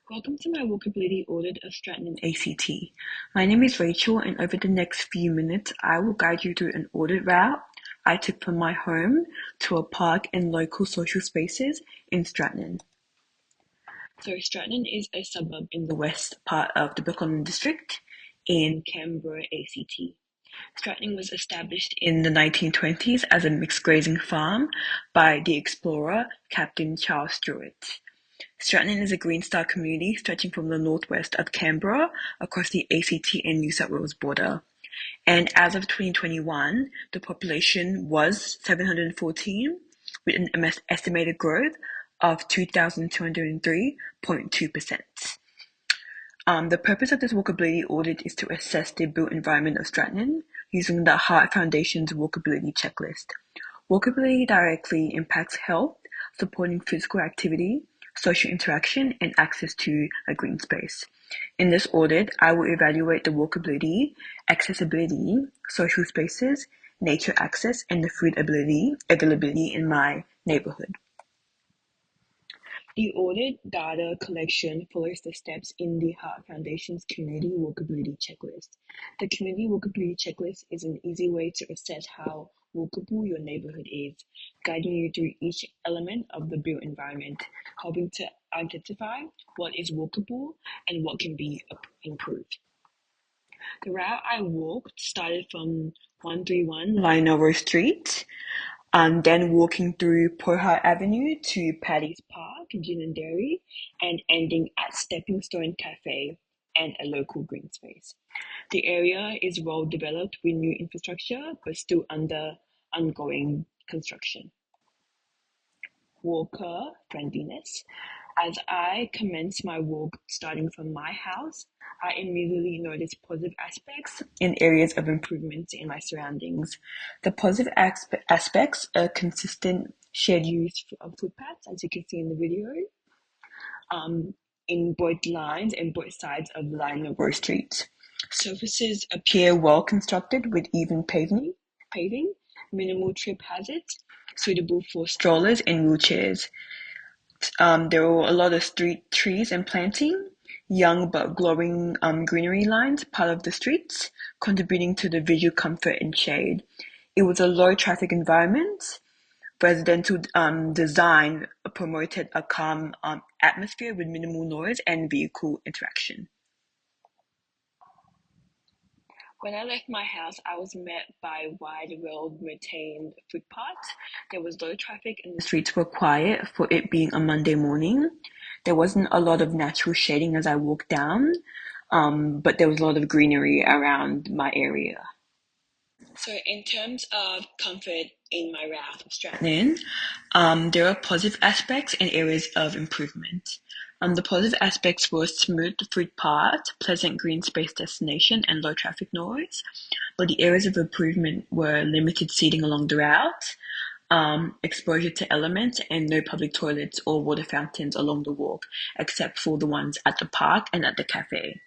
Welcome to my walkability audit of Strathnairn ACT. My name is Rachel, and over the next few minutes, I will guide you through an audit route I took from my home to a park and local social spaces in Strathnairn. So Strathnairn is a suburb in the west part of the Brooklyn district in Canberra, ACT. Strathnairn was established in the 1920s as a mixed grazing farm by the explorer Captain Charles Stewart. Strathnairn is a Green Star community stretching from the northwest of Canberra across the ACT and New South Wales border. And as of 2021, the population was 714, with an estimated growth of 2,203.2%. The purpose of this walkability audit is to assess the built environment of Strathnairn using the Hart Foundation's walkability checklist. Walkability directly impacts health, supporting physical activity, social interaction, and access to a green space. In this audit, I will evaluate the walkability, accessibility, social spaces, nature access, and the food availability in my neighborhood. The audit data collection follows the steps in the Hart Foundation's Community Walkability Checklist. The Community Walkability Checklist is an easy way to assess how walkable your neighborhood is, guiding you through each element of the built environment, helping to identify what is walkable and what can be improved. The route I walked started from 131 Lionel Street, then walking through Pohart Avenue to Paddy's Park, Gin and Dairy, and ending at Stepping Stone Cafe and a local green space. The area is well developed with new infrastructure, but still under ongoing construction. Walker friendliness. As I commenced my walk starting from my house, I immediately noticed positive aspects and areas of improvement in my surroundings. The positive aspects are consistent shared use of footpaths, as you can see in the video, in both lines and both sides of Lionel Road Street. Surfaces appear well constructed with even paving, minimal trip hazards, suitable for strollers and wheelchairs. There were a lot of street trees and planting, young but glowing greenery lines part of the streets, contributing to the visual comfort and shade. It was a low traffic environment. Residential design promoted a calm atmosphere with minimal noise and vehicle interaction. When I left my house, I was met by wide, well-maintained footpaths. There was low traffic and the streets were quiet for it being a Monday morning. There wasn't a lot of natural shading as I walked down, but there was a lot of greenery around my area. So in terms of comfort in my route of Strathnairn, there are positive aspects and areas of improvement. The positive aspects were smooth footpath, pleasant green space destination, and low traffic noise. But the areas of improvement were limited seating along the route, exposure to elements, and no public toilets or water fountains along the walk, except for the ones at the park and at the cafe.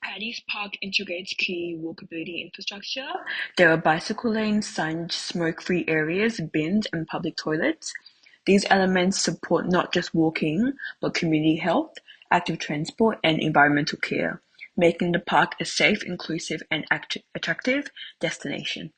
Paddy's Park integrates key walkability infrastructure. There are bicycle lanes, signage, smoke-free areas, bins, and public toilets. These elements support not just walking, but community health, active transport, and environmental care, making the park a safe, inclusive, and attractive destination.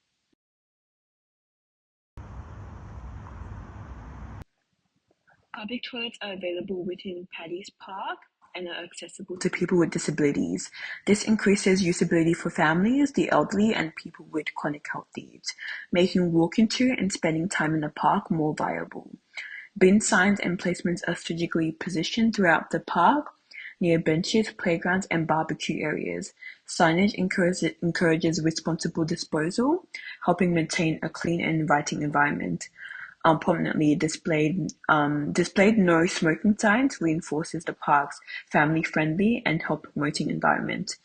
Public toilets are available within Paddy's Park and are accessible to people with disabilities. This increases usability for families, the elderly, and people with chronic health needs, making walking to and spending time in the park more viable. Bin signs and placements are strategically positioned throughout the park, near benches, playgrounds, and barbecue areas. Signage encourages responsible disposal, helping maintain a clean and inviting environment. Prominently displayed no smoking signs reinforces the park's family-friendly and health-promoting environment.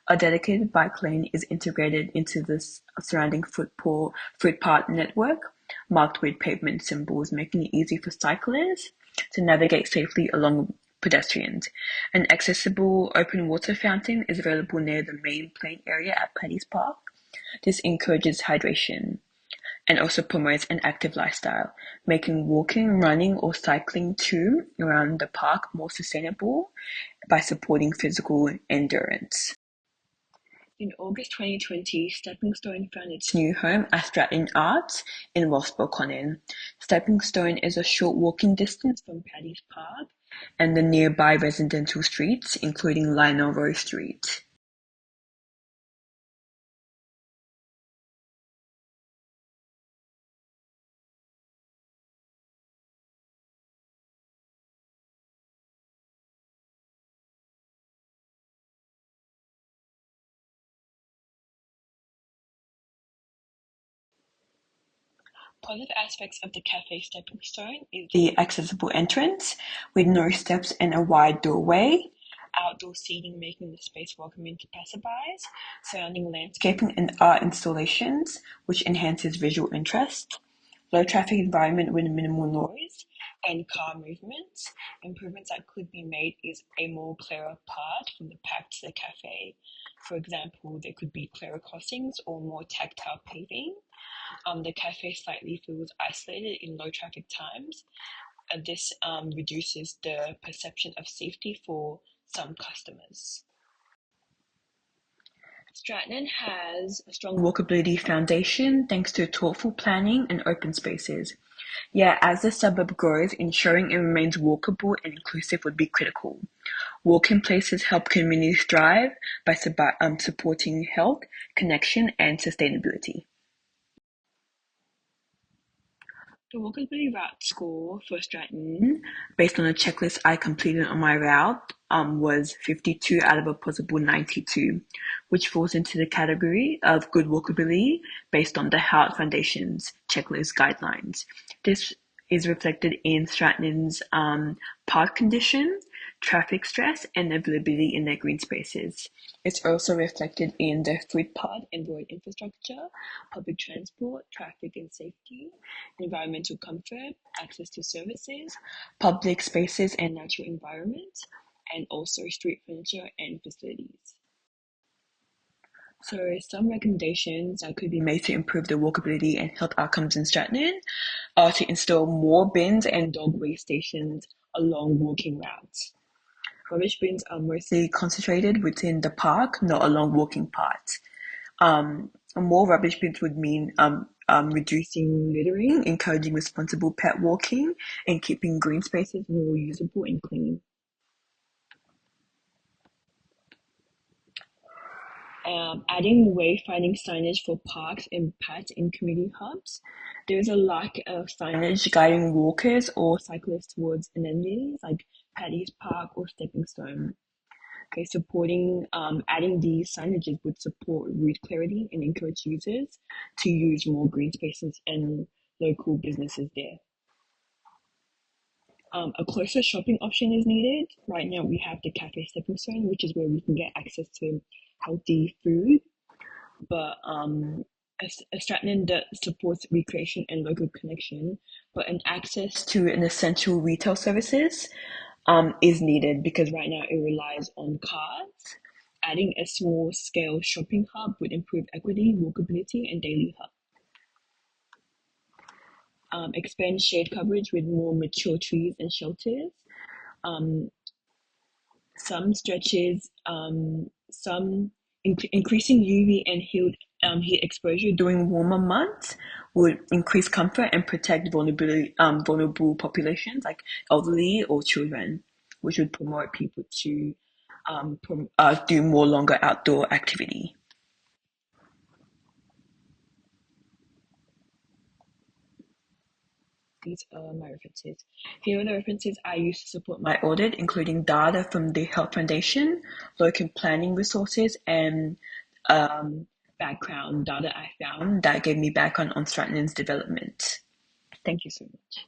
A dedicated bike lane is integrated into the surrounding footpath network, marked with pavement symbols, making it easy for cyclists to navigate safely along pedestrians. An accessible open water fountain is available near the main playing area at Paddy's Park. This encourages hydration and also promotes an active lifestyle, making walking, running, or cycling to around the park more sustainable by supporting physical endurance. In August 2020, Stepping Stone found its new home at Strathnairn Arts in Rossborough. Stepping Stone is a short walking distance from Paddy's Park and the nearby residential streets, including Lionel Rowe Street. Positive aspects of the cafe Stepping Stone is the accessible entrance with no steps and a wide doorway, outdoor seating making the space welcoming to passerbys, surrounding landscaping and art installations, which enhances visual interest, low traffic environment with minimal noise, and car movements. Improvements that could be made is a more clearer path from the park to the cafe. For example, there could be clearer crossings or more tactile paving. The cafe slightly feels isolated in low traffic times. This reduces the perception of safety for some customers. Strathnairn has a strong walkability foundation thanks to thoughtful planning and open spaces. Yet, as the suburb grows, ensuring it remains walkable and inclusive would be critical. Walking places help communities thrive by supporting health, connection, and sustainability. The walkability route score for Strathnairn, based on a checklist I completed on my route, was 52 out of a possible 92, which falls into the category of good walkability based on the Howard Foundation's checklist guidelines. This is reflected in Strathnairn's park condition, traffic stress, and availability in their green spaces. It's also reflected in the footpath and road infrastructure, public transport, traffic and safety, environmental comfort, access to services, public spaces and natural environments, and also street furniture and facilities. So some recommendations that could be made to improve the walkability and health outcomes in Strathnairn are to install more bins and dog waste stations along walking routes. Rubbish bins are mostly concentrated within the park, not along walking paths. More rubbish bins would mean reducing littering, encouraging responsible pet walking, and keeping green spaces more usable and clean. Adding wayfinding signage for parks and paths in community hubs. There's a lack of signage guiding walkers or cyclists towards amenities like Paddy's Park or Stepping Stone. Okay, adding these signages would support route clarity and encourage users to use more green spaces and local businesses there. A closer shopping option is needed. Right now, we have the Cafe Stepping Stone, which is where we can get access to healthy food, but a Strathnairn that supports recreation and local connection, but an access to an essential retail services is needed because right now it relies on cars. Adding a small scale shopping hub would improve equity, walkability, and daily hub. Expand shade coverage with more mature trees and shelters. Um, some stretches, increasing UV and heat exposure during warmer months would increase comfort and protect vulnerable populations like elderly or children, which would promote people to do more longer outdoor activity. These are my references. Here are the references I use to support my audit, including data from the Health Foundation, local planning resources, and background data I found that gave me background on Strathnairn's development. Thank you so much.